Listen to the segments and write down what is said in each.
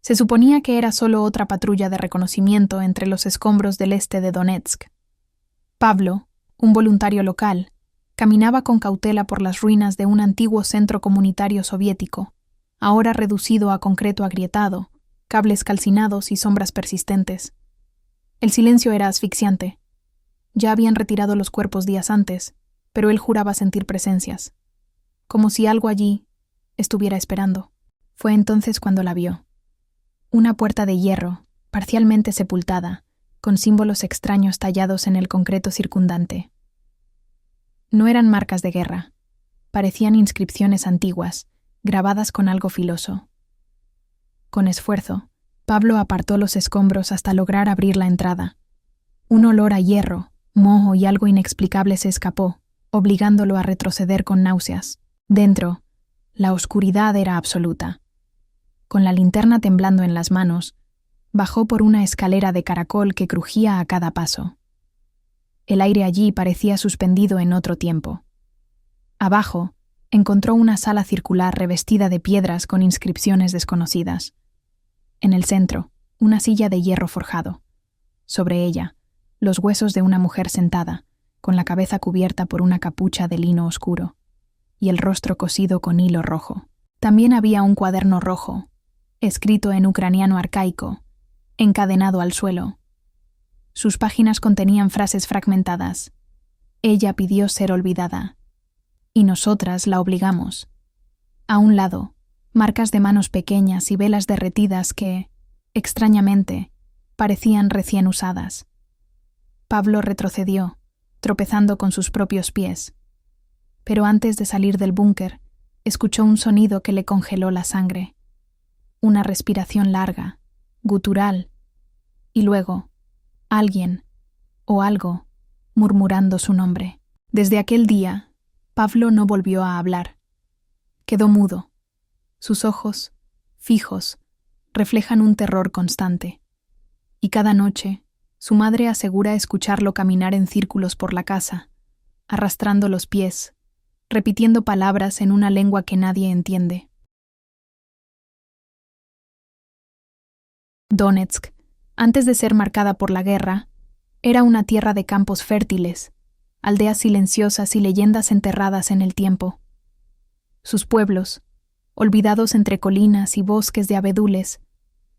Se suponía que era solo otra patrulla de reconocimiento entre los escombros del este de Donetsk. Pablo, un voluntario local, caminaba con cautela por las ruinas de un antiguo centro comunitario soviético, ahora reducido a concreto agrietado, cables calcinados y sombras persistentes. El silencio era asfixiante. Ya habían retirado los cuerpos días antes, pero él juraba sentir presencias, como si algo allí estuviera esperando. Fue entonces cuando la vio. Una puerta de hierro, parcialmente sepultada, con símbolos extraños tallados en el concreto circundante. No eran marcas de guerra, parecían inscripciones antiguas, grabadas con algo filoso. Con esfuerzo, Pablo apartó los escombros hasta lograr abrir la entrada. Un olor a hierro, moho y algo inexplicable se escapó, obligándolo a retroceder con náuseas. Dentro, la oscuridad era absoluta. Con la linterna temblando en las manos, bajó por una escalera de caracol que crujía a cada paso. El aire allí parecía suspendido en otro tiempo. Abajo, encontró una sala circular revestida de piedras con inscripciones desconocidas. En el centro, una silla de hierro forjado. Sobre ella, los huesos de una mujer sentada, con la cabeza cubierta por una capucha de lino oscuro, y el rostro cosido con hilo rojo. También había un cuaderno rojo, escrito en ucraniano arcaico, encadenado al suelo. Sus páginas contenían frases fragmentadas. Ella pidió ser olvidada, y nosotras la obligamos. A un lado, marcas de manos pequeñas y velas derretidas que, extrañamente, parecían recién usadas. Pablo retrocedió, tropezando con sus propios pies. Pero antes de salir del búnker, escuchó un sonido que le congeló la sangre. Una respiración larga, gutural, y luego, alguien, o algo, murmurando su nombre. Desde aquel día, Pablo no volvió a hablar. Quedó mudo. Sus ojos, fijos, reflejan un terror constante. Y cada noche, su madre asegura escucharlo caminar en círculos por la casa, arrastrando los pies, repitiendo palabras en una lengua que nadie entiende. Donetsk, antes de ser marcada por la guerra, era una tierra de campos fértiles, aldeas silenciosas y leyendas enterradas en el tiempo. Sus pueblos, olvidados entre colinas y bosques de abedules,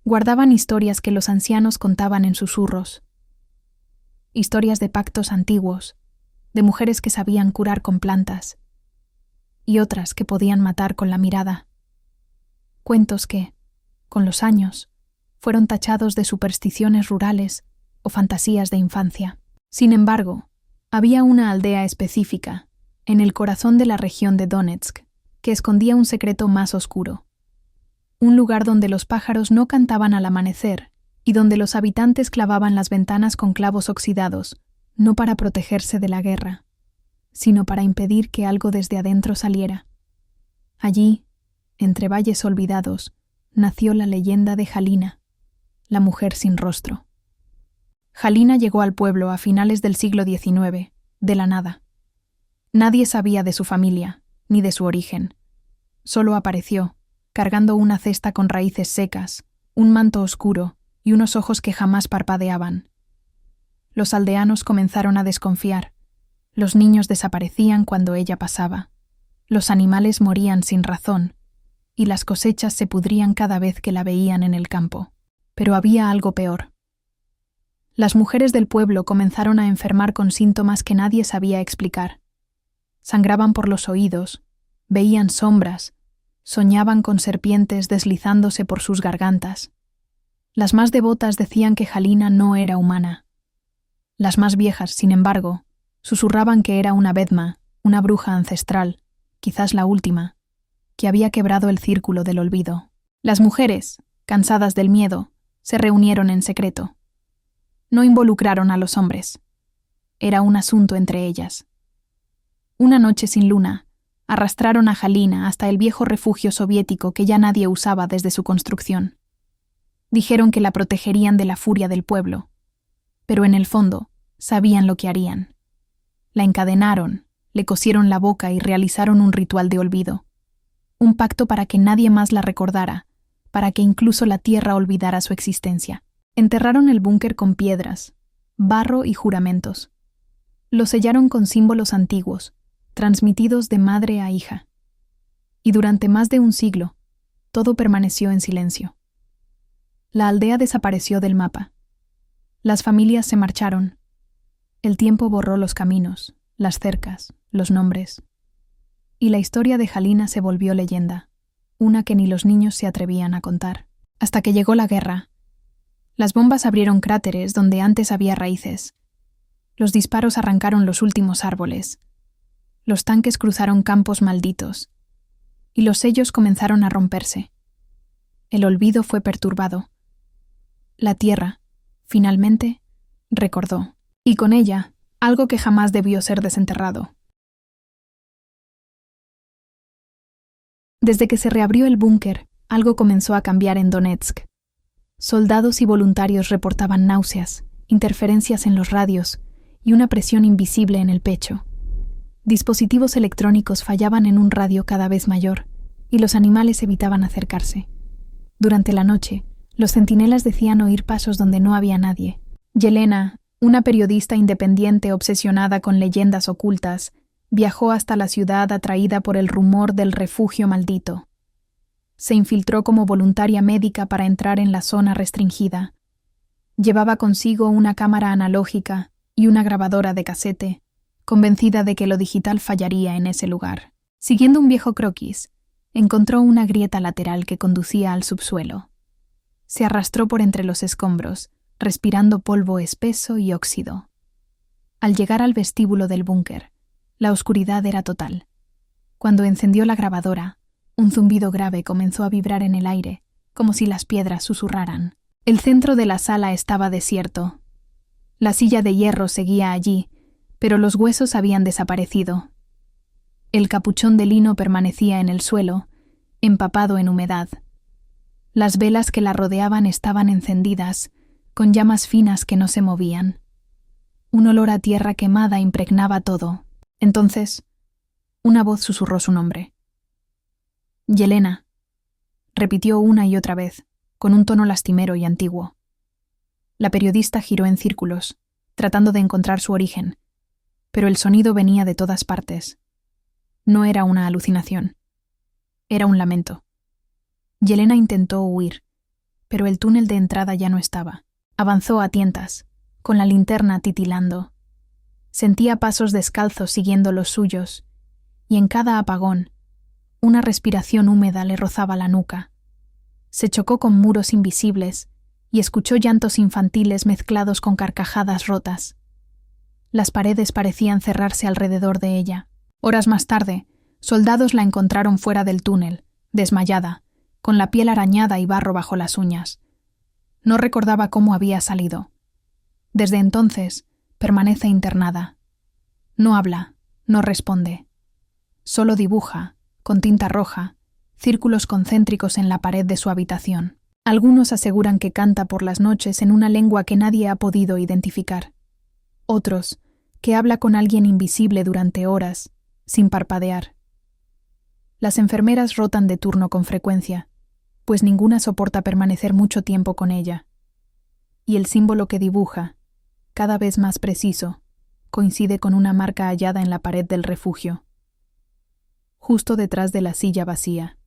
guardaban historias que los ancianos contaban en susurros. Historias de pactos antiguos, de mujeres que sabían curar con plantas, y otras que podían matar con la mirada. Cuentos que, con los años, fueron tachados de supersticiones rurales o fantasías de infancia. Sin embargo, había una aldea específica, en el corazón de la región de Donetsk, que escondía un secreto más oscuro. Un lugar donde los pájaros no cantaban al amanecer y donde los habitantes clavaban las ventanas con clavos oxidados, no para protegerse de la guerra, sino para impedir que algo desde adentro saliera. Allí, entre valles olvidados, nació la leyenda de Halina, la mujer sin rostro. Halina llegó al pueblo a finales del siglo XIX, de la nada. Nadie sabía de su familia, ni de su origen. Solo apareció, cargando una cesta con raíces secas, un manto oscuro y unos ojos que jamás parpadeaban. Los aldeanos comenzaron a desconfiar. Los niños desaparecían cuando ella pasaba. Los animales morían sin razón, y las cosechas se pudrían cada vez que la veían en el campo. Pero había algo peor. Las mujeres del pueblo comenzaron a enfermar con síntomas que nadie sabía explicar. Sangraban por los oídos, veían sombras, soñaban con serpientes deslizándose por sus gargantas. Las más devotas decían que Halina no era humana. Las más viejas, sin embargo, susurraban que era una vedma, una bruja ancestral, quizás la última, que había quebrado el círculo del olvido. Las mujeres, cansadas del miedo, se reunieron en secreto. No involucraron a los hombres. Era un asunto entre ellas. Una noche sin luna, arrastraron a Halina hasta el viejo refugio soviético que ya nadie usaba desde su construcción. Dijeron que la protegerían de la furia del pueblo, pero en el fondo sabían lo que harían. La encadenaron, le cosieron la boca y realizaron un ritual de olvido. Un pacto para que nadie más la recordara, para que incluso la tierra olvidara su existencia. Enterraron el búnker con piedras, barro y juramentos. Lo sellaron con símbolos antiguos, transmitidos de madre a hija. Y durante más de un siglo, todo permaneció en silencio. La aldea desapareció del mapa. Las familias se marcharon. El tiempo borró los caminos, las cercas, los nombres. Y la historia de Jalina se volvió leyenda, una que ni los niños se atrevían a contar. Hasta que llegó la guerra. Las bombas abrieron cráteres donde antes había raíces. Los disparos arrancaron los últimos árboles. Los tanques cruzaron campos malditos. Y los sellos comenzaron a romperse. El olvido fue perturbado. La tierra, finalmente, recordó. Y con ella, algo que jamás debió ser desenterrado. Desde que se reabrió el búnker, algo comenzó a cambiar en Donetsk. Soldados y voluntarios reportaban náuseas, interferencias en los radios y una presión invisible en el pecho. Dispositivos electrónicos fallaban en un radio cada vez mayor, y los animales evitaban acercarse. Durante la noche, los centinelas decían oír pasos donde no había nadie. Yelena, una periodista independiente obsesionada con leyendas ocultas, viajó hasta la ciudad atraída por el rumor del refugio maldito. Se infiltró como voluntaria médica para entrar en la zona restringida. Llevaba consigo una cámara analógica y una grabadora de casete, convencida de que lo digital fallaría en ese lugar. Siguiendo un viejo croquis, encontró una grieta lateral que conducía al subsuelo. Se arrastró por entre los escombros, respirando polvo espeso y óxido. Al llegar al vestíbulo del búnker, la oscuridad era total. Cuando encendió la grabadora, un zumbido grave comenzó a vibrar en el aire, como si las piedras susurraran. El centro de la sala estaba desierto. La silla de hierro seguía allí, pero los huesos habían desaparecido. El capuchón de lino permanecía en el suelo, empapado en humedad. Las velas que la rodeaban estaban encendidas, con llamas finas que no se movían. Un olor a tierra quemada impregnaba todo. Entonces, una voz susurró su nombre. «Yelena», repitió una y otra vez, con un tono lastimero y antiguo. La periodista giró en círculos, tratando de encontrar su origen, pero el sonido venía de todas partes. No era una alucinación. Era un lamento. Yelena intentó huir, pero el túnel de entrada ya no estaba. Avanzó a tientas, con la linterna titilando. Sentía pasos descalzos siguiendo los suyos, y en cada apagón, una respiración húmeda le rozaba la nuca. Se chocó con muros invisibles y escuchó llantos infantiles mezclados con carcajadas rotas. Las paredes parecían cerrarse alrededor de ella. Horas más tarde, soldados la encontraron fuera del túnel, desmayada, con la piel arañada y barro bajo las uñas. No recordaba cómo había salido. Desde entonces, permanece internada. No habla, no responde. Solo dibuja, con tinta roja, círculos concéntricos en la pared de su habitación. Algunos aseguran que canta por las noches en una lengua que nadie ha podido identificar. Otros, que habla con alguien invisible durante horas, sin parpadear. Las enfermeras rotan de turno con frecuencia, pues ninguna soporta permanecer mucho tiempo con ella. Y el símbolo que dibuja, cada vez más preciso, coincide con una marca hallada en la pared del refugio, justo detrás de la silla vacía.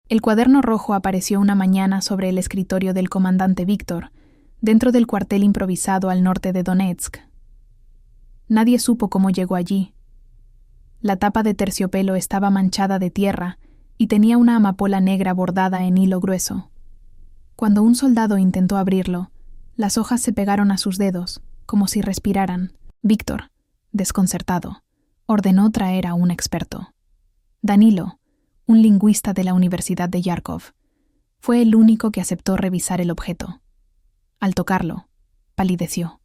El cuaderno rojo apareció una mañana sobre el escritorio del comandante Víctor, dentro del cuartel improvisado al norte de Donetsk. Nadie supo cómo llegó allí. La tapa de terciopelo estaba manchada de tierra y tenía una amapola negra bordada en hilo grueso. Cuando un soldado intentó abrirlo, las hojas se pegaron a sus dedos, como si respiraran. Víctor, desconcertado, ordenó traer a un experto. Danilo, un lingüista de la Universidad de Yarkov, fue el único que aceptó revisar el objeto. Al tocarlo, palideció.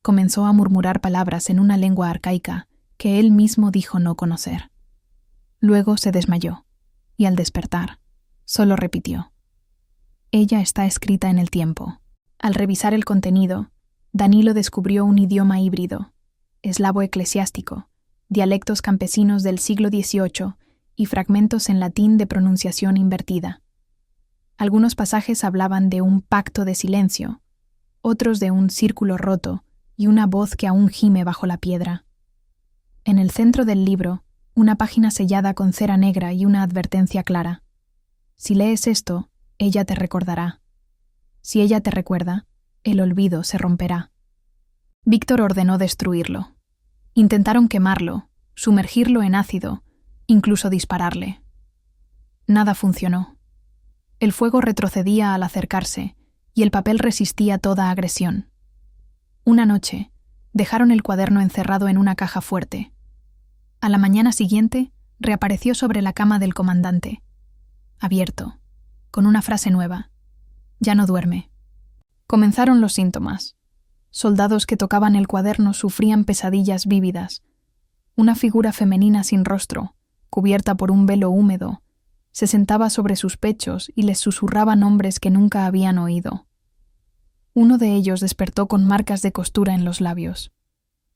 Comenzó a murmurar palabras en una lengua arcaica que él mismo dijo no conocer. Luego se desmayó, y al despertar, solo repitió: «Ella está escrita en el tiempo». Al revisar el contenido, Danilo descubrió un idioma híbrido, eslavo eclesiástico, dialectos campesinos del siglo XVIII y fragmentos en latín de pronunciación invertida. Algunos pasajes hablaban de un pacto de silencio, otros de un círculo roto y una voz que aún gime bajo la piedra. En el centro del libro, una página sellada con cera negra y una advertencia clara. Si lees esto, ella te recordará. Si ella te recuerda, el olvido se romperá. Víctor ordenó destruirlo. Intentaron quemarlo, sumergirlo en ácido, incluso dispararle. Nada funcionó. El fuego retrocedía al acercarse y el papel resistía toda agresión. Una noche, dejaron el cuaderno encerrado en una caja fuerte. A la mañana siguiente, reapareció sobre la cama del comandante, abierto, con una frase nueva. Ya no duerme. Comenzaron los síntomas. Soldados que tocaban el cuaderno sufrían pesadillas vívidas. Una figura femenina sin rostro, cubierta por un velo húmedo, se sentaba sobre sus pechos y les susurraba nombres que nunca habían oído. Uno de ellos despertó con marcas de costura en los labios.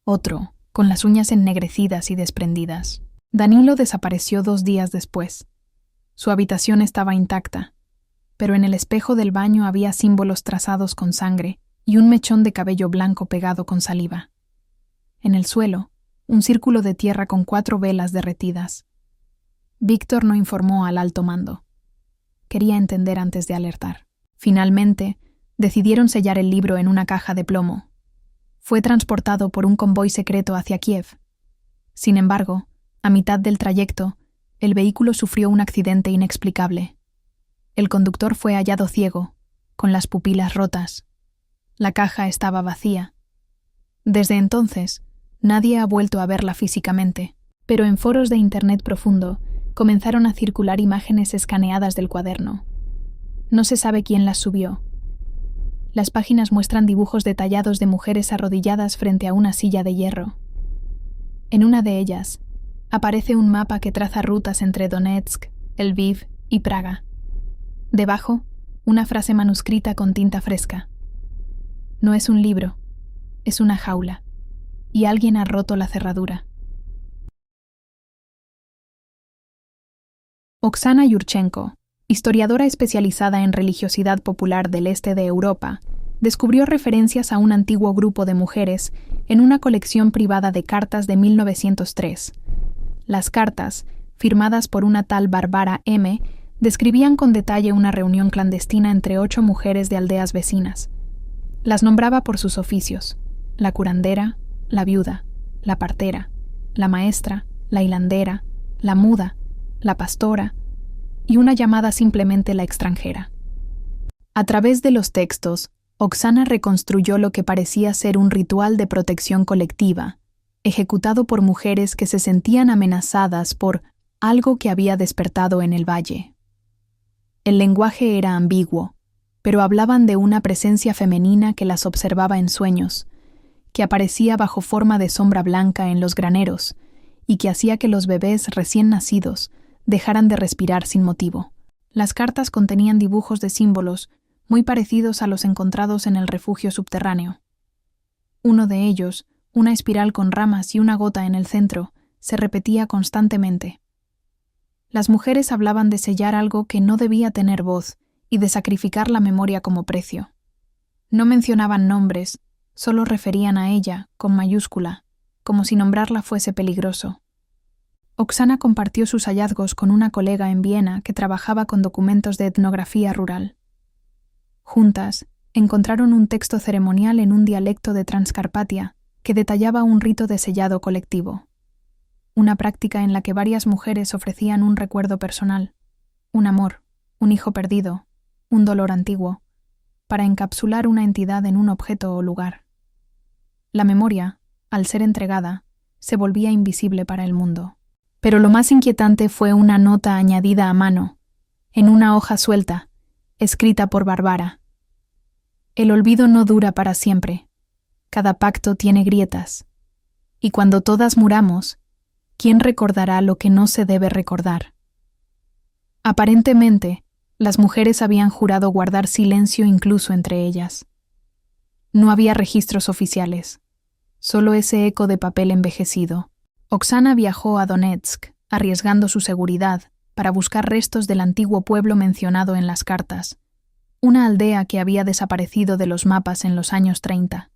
Otro, con las uñas ennegrecidas y desprendidas. Danilo desapareció 2 días después. Su habitación estaba intacta, pero en el espejo del baño había símbolos trazados con sangre y un mechón de cabello blanco pegado con saliva. En el suelo, un círculo de tierra con 4 velas derretidas. Víctor no informó al alto mando. Quería entender antes de alertar. Finalmente, decidieron sellar el libro en una caja de plomo. Fue transportado por un convoy secreto hacia Kiev. Sin embargo, a mitad del trayecto, el vehículo sufrió un accidente inexplicable. El conductor fue hallado ciego, con las pupilas rotas. La caja estaba vacía. Desde entonces, nadie ha vuelto a verla físicamente, pero en foros de Internet profundo comenzaron a circular imágenes escaneadas del cuaderno. No se sabe quién las subió. Las páginas muestran dibujos detallados de mujeres arrodilladas frente a una silla de hierro. En una de ellas, aparece un mapa que traza rutas entre Donetsk, Lviv y Praga. Debajo, una frase manuscrita con tinta fresca. No es un libro, es una jaula, y alguien ha roto la cerradura. Oksana Yurchenko, historiadora especializada en religiosidad popular del este de Europa, descubrió referencias a un antiguo grupo de mujeres en una colección privada de cartas de 1903. Las cartas, firmadas por una tal Bárbara M., describían con detalle una reunión clandestina entre 8 mujeres de aldeas vecinas. Las nombraba por sus oficios: la curandera, la viuda, la partera, la maestra, la hilandera, la muda, la pastora y una llamada simplemente la extranjera. A través de los textos, Oksana reconstruyó lo que parecía ser un ritual de protección colectiva, ejecutado por mujeres que se sentían amenazadas por algo que había despertado en el valle. El lenguaje era ambiguo, pero hablaban de una presencia femenina que las observaba en sueños, que aparecía bajo forma de sombra blanca en los graneros y que hacía que los bebés recién nacidos dejaran de respirar sin motivo. Las cartas contenían dibujos de símbolos muy parecidos a los encontrados en el refugio subterráneo. Uno de ellos, una espiral con ramas y una gota en el centro, se repetía constantemente. Las mujeres hablaban de sellar algo que no debía tener voz y de sacrificar la memoria como precio. No mencionaban nombres, solo referían a ella, con mayúscula, como si nombrarla fuese peligroso. Oksana compartió sus hallazgos con una colega en Viena que trabajaba con documentos de etnografía rural. Juntas, encontraron un texto ceremonial en un dialecto de Transcarpatia que detallaba un rito de sellado colectivo. Una práctica en la que varias mujeres ofrecían un recuerdo personal, un amor, un hijo perdido, un dolor antiguo, para encapsular una entidad en un objeto o lugar. La memoria, al ser entregada, se volvía invisible para el mundo. Pero lo más inquietante fue una nota añadida a mano, en una hoja suelta, escrita por Bárbara. El olvido no dura para siempre. Cada pacto tiene grietas. Y cuando todas muramos, ¿quién recordará lo que no se debe recordar? Aparentemente, las mujeres habían jurado guardar silencio incluso entre ellas. No había registros oficiales, solo ese eco de papel envejecido. Oksana viajó a Donetsk, arriesgando su seguridad para buscar restos del antiguo pueblo mencionado en las cartas, una aldea que había desaparecido de los mapas en los años 30.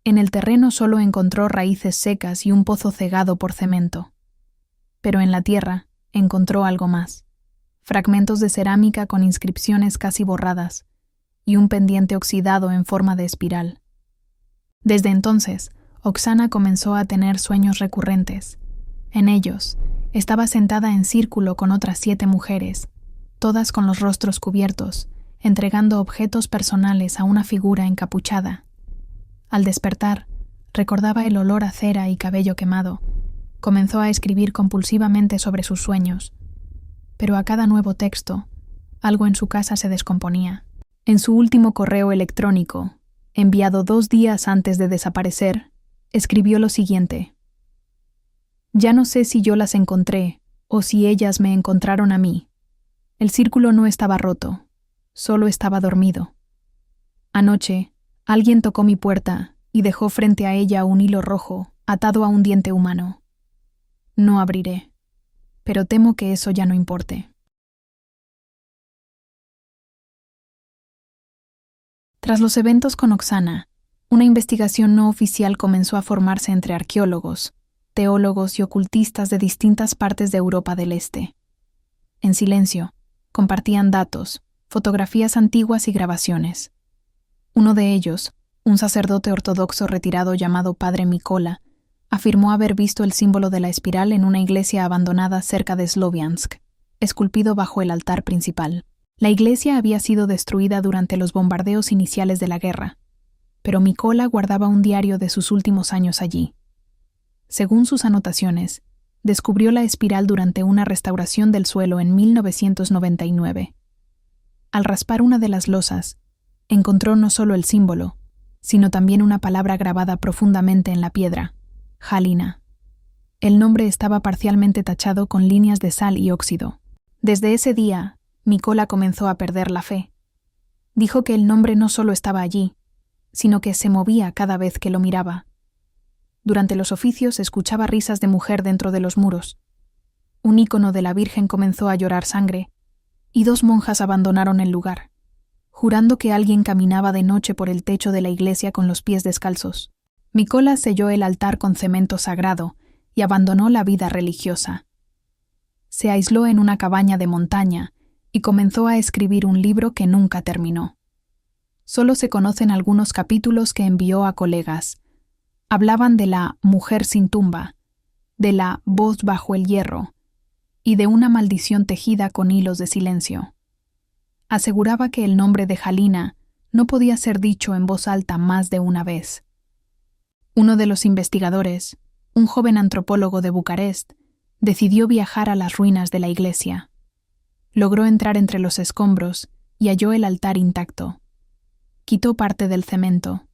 En el terreno solo encontró raíces secas y un pozo cegado por cemento. Pero en la tierra encontró algo más: fragmentos de cerámica con inscripciones casi borradas y un pendiente oxidado en forma de espiral. Desde entonces, Oksana comenzó a tener sueños recurrentes. En ellos, estaba sentada en círculo con otras 7 mujeres, todas con los rostros cubiertos, entregando objetos personales a una figura encapuchada. Al despertar, recordaba el olor a cera y cabello quemado. Comenzó a escribir compulsivamente sobre sus sueños, pero a cada nuevo texto, algo en su casa se descomponía. En su último correo electrónico, enviado 2 días antes de desaparecer, escribió lo siguiente: «Ya no sé si yo las encontré o si ellas me encontraron a mí. El círculo no estaba roto, solo estaba dormido. Anoche, alguien tocó mi puerta y dejó frente a ella un hilo rojo atado a un diente humano. No abriré, pero temo que eso ya no importe». Tras los eventos con Oksana, una investigación no oficial comenzó a formarse entre arqueólogos, teólogos y ocultistas de distintas partes de Europa del Este. En silencio, compartían datos, fotografías antiguas y grabaciones. Uno de ellos, un sacerdote ortodoxo retirado llamado Padre Mikola, afirmó haber visto el símbolo de la espiral en una iglesia abandonada cerca de Sloviansk, esculpido bajo el altar principal. La iglesia había sido destruida durante los bombardeos iniciales de la guerra, pero Mikola guardaba un diario de sus últimos años allí. Según sus anotaciones, descubrió la espiral durante una restauración del suelo en 1999. Al raspar una de las losas, encontró no solo el símbolo, sino también una palabra grabada profundamente en la piedra: Halina. El nombre estaba parcialmente tachado con líneas de sal y óxido. Desde ese día, Mikola comenzó a perder la fe. Dijo que el nombre no solo estaba allí, sino que se movía cada vez que lo miraba. Durante los oficios escuchaba risas de mujer dentro de los muros. Un ícono de la Virgen comenzó a llorar sangre, y 2 monjas abandonaron el lugar, jurando que alguien caminaba de noche por el techo de la iglesia con los pies descalzos. Mikola selló el altar con cemento sagrado y abandonó la vida religiosa. Se aisló en una cabaña de montaña y comenzó a escribir un libro que nunca terminó. Solo se conocen algunos capítulos que envió a colegas. Hablaban de la mujer sin tumba, de la voz bajo el hierro y de una maldición tejida con hilos de silencio. Aseguraba que el nombre de Halina no podía ser dicho en voz alta más de una vez. Uno de los investigadores, un joven antropólogo de Bucarest, decidió viajar a las ruinas de la iglesia. Logró entrar entre los escombros y halló el altar intacto. Quitó parte del cemento,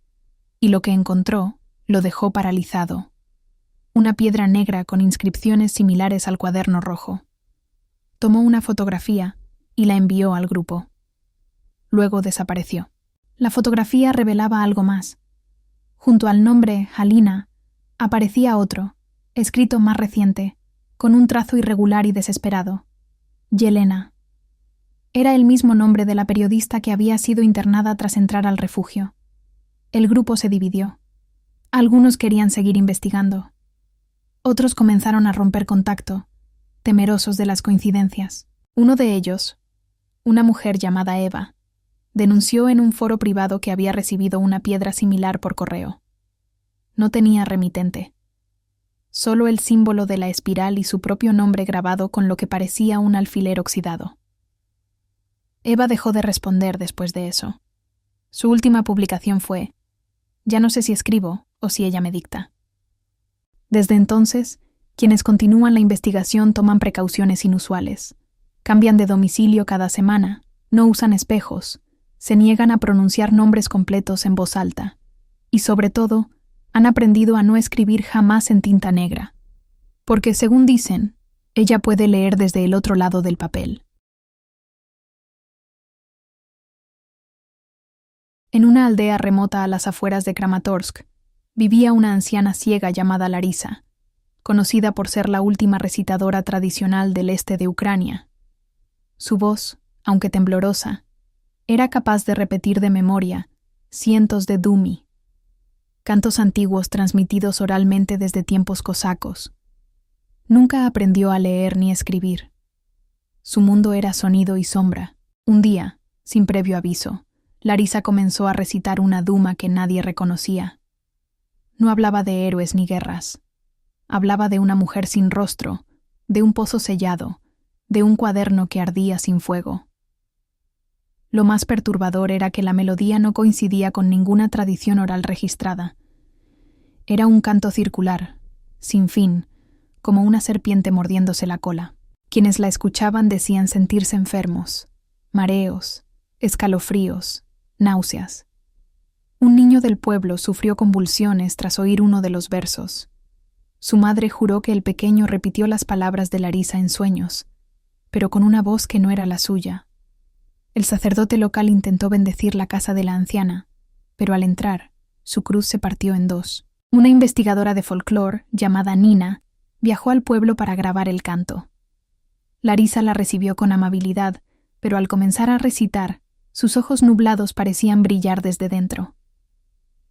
y lo que encontró lo dejó paralizado: una piedra negra con inscripciones similares al cuaderno rojo. Tomó una fotografía y la envió al grupo. Luego desapareció. La fotografía revelaba algo más. Junto al nombre Halina aparecía otro, escrito más reciente, con un trazo irregular y desesperado: Yelena. Era el mismo nombre de la periodista que había sido internada tras entrar al refugio. El grupo se dividió. Algunos querían seguir investigando. Otros comenzaron a romper contacto, temerosos de las coincidencias. Uno de ellos, una mujer llamada Eva, denunció en un foro privado que había recibido una piedra similar por correo. No tenía remitente. Solo el símbolo de la espiral y su propio nombre grabado con lo que parecía un alfiler oxidado. Eva dejó de responder después de eso. Su última publicación fue: «Ya no sé si escribo o si ella me dicta». Desde entonces, quienes continúan la investigación toman precauciones inusuales. Cambian de domicilio cada semana, no usan espejos, se niegan a pronunciar nombres completos en voz alta y, sobre todo, han aprendido a no escribir jamás en tinta negra, porque, según dicen, ella puede leer desde el otro lado del papel. En una aldea remota a las afueras de Kramatorsk, vivía una anciana ciega llamada Larisa, conocida por ser la última recitadora tradicional del este de Ucrania. Su voz, aunque temblorosa, era capaz de repetir de memoria cientos de dumi, cantos antiguos transmitidos oralmente desde tiempos cosacos. Nunca aprendió a leer ni escribir. Su mundo era sonido y sombra. Un día, sin previo aviso, Larisa comenzó a recitar una duma que nadie reconocía. No hablaba de héroes ni guerras. Hablaba de una mujer sin rostro, de un pozo sellado, de un cuaderno que ardía sin fuego. Lo más perturbador era que la melodía no coincidía con ninguna tradición oral registrada. Era un canto circular, sin fin, como una serpiente mordiéndose la cola. Quienes la escuchaban decían sentirse enfermos, mareos, escalofríos, náuseas. Un niño del pueblo sufrió convulsiones tras oír uno de los versos. Su madre juró que el pequeño repitió las palabras de Larisa en sueños, pero con una voz que no era la suya. El sacerdote local intentó bendecir la casa de la anciana, pero al entrar, su cruz se partió en dos. Una investigadora de folclore, llamada Nina, viajó al pueblo para grabar el canto. Larisa la recibió con amabilidad, pero al comenzar a recitar, sus ojos nublados parecían brillar desde dentro.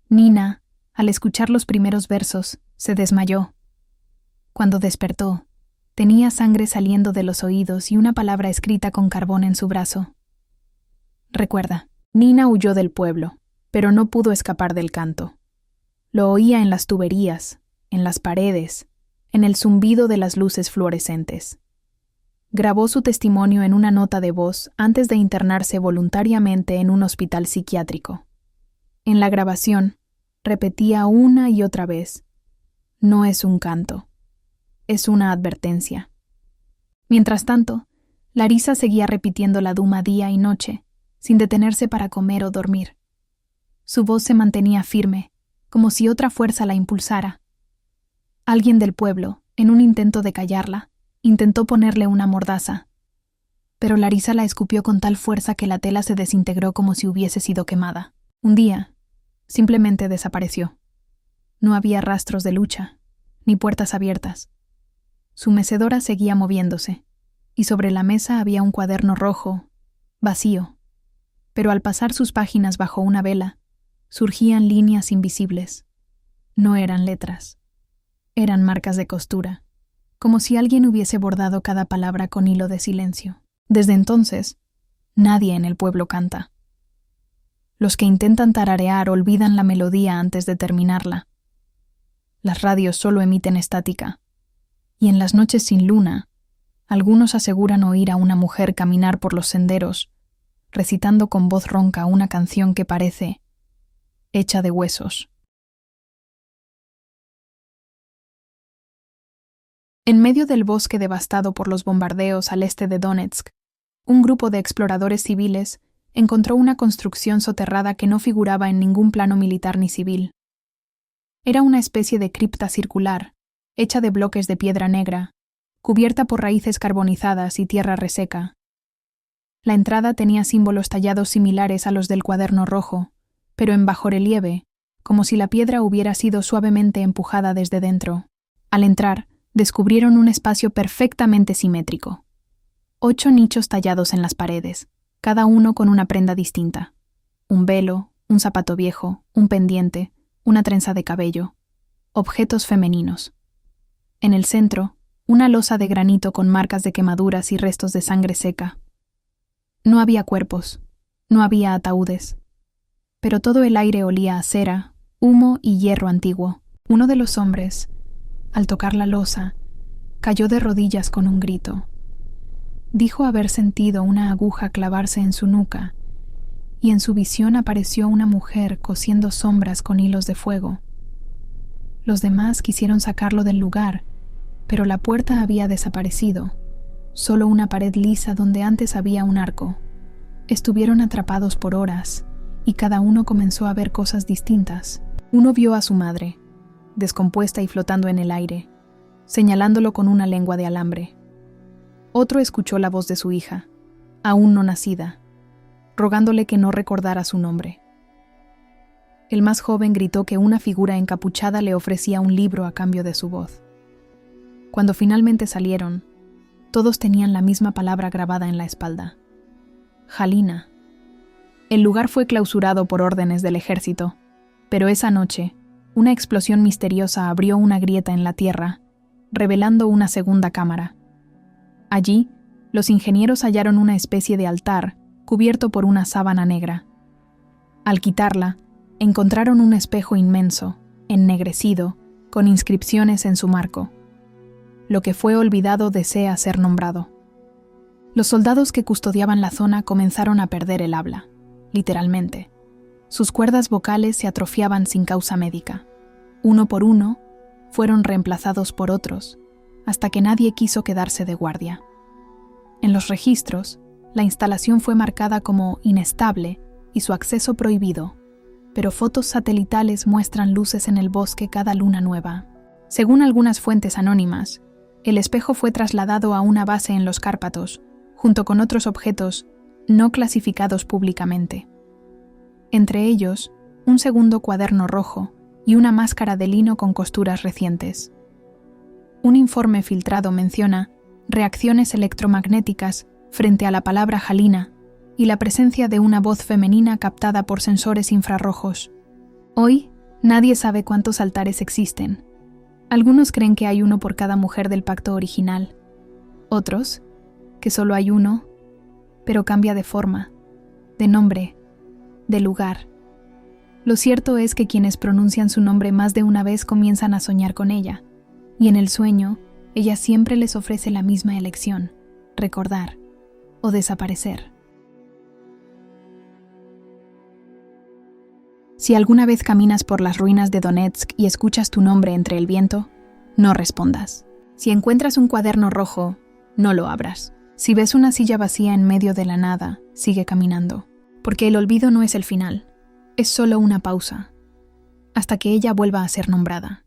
Nina, al escuchar los primeros versos, se desmayó. Cuando despertó, tenía sangre saliendo de los oídos y una palabra escrita con carbón en su brazo. Recuerda, Nina huyó del pueblo, pero no pudo escapar del canto. Lo oía en las tuberías, en las paredes, en el zumbido de las luces fluorescentes. Grabó su testimonio en una nota de voz antes de internarse voluntariamente en un hospital psiquiátrico. En la grabación, repetía una y otra vez: no es un canto, es una advertencia. Mientras tanto, Larisa seguía repitiendo la duma día y noche, sin detenerse para comer o dormir. Su voz se mantenía firme, como si otra fuerza la impulsara. Alguien del pueblo, en un intento de callarla, intentó ponerle una mordaza, pero Larisa la escupió con tal fuerza que la tela se desintegró como si hubiese sido quemada. Un día, simplemente desapareció. No había rastros de lucha, ni puertas abiertas. Su mecedora seguía moviéndose, y sobre la mesa había un cuaderno rojo, vacío, pero al pasar sus páginas bajo una vela, surgían líneas invisibles. No eran letras, eran marcas de costura, como si alguien hubiese bordado cada palabra con hilo de silencio. Desde entonces, nadie en el pueblo canta. Los que intentan tararear olvidan la melodía antes de terminarla. Las radios solo emiten estática, y en las noches sin luna, algunos aseguran oír a una mujer caminar por los senderos, recitando con voz ronca una canción que parece hecha de huesos. En medio del bosque devastado por los bombardeos al este de Donetsk, un grupo de exploradores civiles encontró una construcción soterrada que no figuraba en ningún plano militar ni civil. Era una especie de cripta circular, hecha de bloques de piedra negra, cubierta por raíces carbonizadas y tierra reseca. La entrada tenía símbolos tallados similares a los del cuaderno rojo, pero en bajorrelieve, como si la piedra hubiera sido suavemente empujada desde dentro. Al entrar, descubrieron un espacio perfectamente simétrico. 8 nichos tallados en las paredes, cada uno con una prenda distinta. Un velo, un zapato viejo, un pendiente, una trenza de cabello. Objetos femeninos. En el centro, una losa de granito con marcas de quemaduras y restos de sangre seca. No había cuerpos, no había ataúdes, pero todo el aire olía a cera, humo y hierro antiguo. Uno de los hombres, al tocar la losa, cayó de rodillas con un grito. Dijo haber sentido una aguja clavarse en su nuca, y en su visión apareció una mujer cosiendo sombras con hilos de fuego. Los demás quisieron sacarlo del lugar, pero la puerta había desaparecido, solo una pared lisa donde antes había un arco. Estuvieron atrapados por horas, y cada uno comenzó a ver cosas distintas. Uno vio a su madre, descompuesta y flotando en el aire, señalándolo con una lengua de alambre. Otro escuchó la voz de su hija, aún no nacida, rogándole que no recordara su nombre. El más joven gritó que una figura encapuchada le ofrecía un libro a cambio de su voz. Cuando finalmente salieron, todos tenían la misma palabra grabada en la espalda: Halina. El lugar fue clausurado por órdenes del ejército, pero esa noche, una explosión misteriosa abrió una grieta en la tierra, revelando una segunda cámara. Allí, los ingenieros hallaron una especie de altar cubierto por una sábana negra. Al quitarla, encontraron un espejo inmenso, ennegrecido, con inscripciones en su marco. Lo que fue olvidado desea ser nombrado. Los soldados que custodiaban la zona comenzaron a perder el habla, literalmente. Sus cuerdas vocales se atrofiaban sin causa médica. Uno por uno, fueron reemplazados por otros, hasta que nadie quiso quedarse de guardia. En los registros, la instalación fue marcada como inestable y su acceso prohibido, pero fotos satelitales muestran luces en el bosque cada luna nueva. Según algunas fuentes anónimas, el espejo fue trasladado a una base en los Cárpatos, junto con otros objetos no clasificados públicamente. Entre ellos, un segundo cuaderno rojo y una máscara de lino con costuras recientes. Un informe filtrado menciona reacciones electromagnéticas frente a la palabra Halina y la presencia de una voz femenina captada por sensores infrarrojos. Hoy, nadie sabe cuántos altares existen. Algunos creen que hay uno por cada mujer del pacto original. Otros, que solo hay uno, pero cambia de forma, de nombre, de lugar. Lo cierto es que quienes pronuncian su nombre más de una vez comienzan a soñar con ella, y en el sueño, ella siempre les ofrece la misma elección: recordar o desaparecer. Si alguna vez caminas por las ruinas de Donetsk y escuchas tu nombre entre el viento, no respondas. Si encuentras un cuaderno rojo, no lo abras. Si ves una silla vacía en medio de la nada, sigue caminando. Porque el olvido no es el final, es solo una pausa, hasta que ella vuelva a ser nombrada.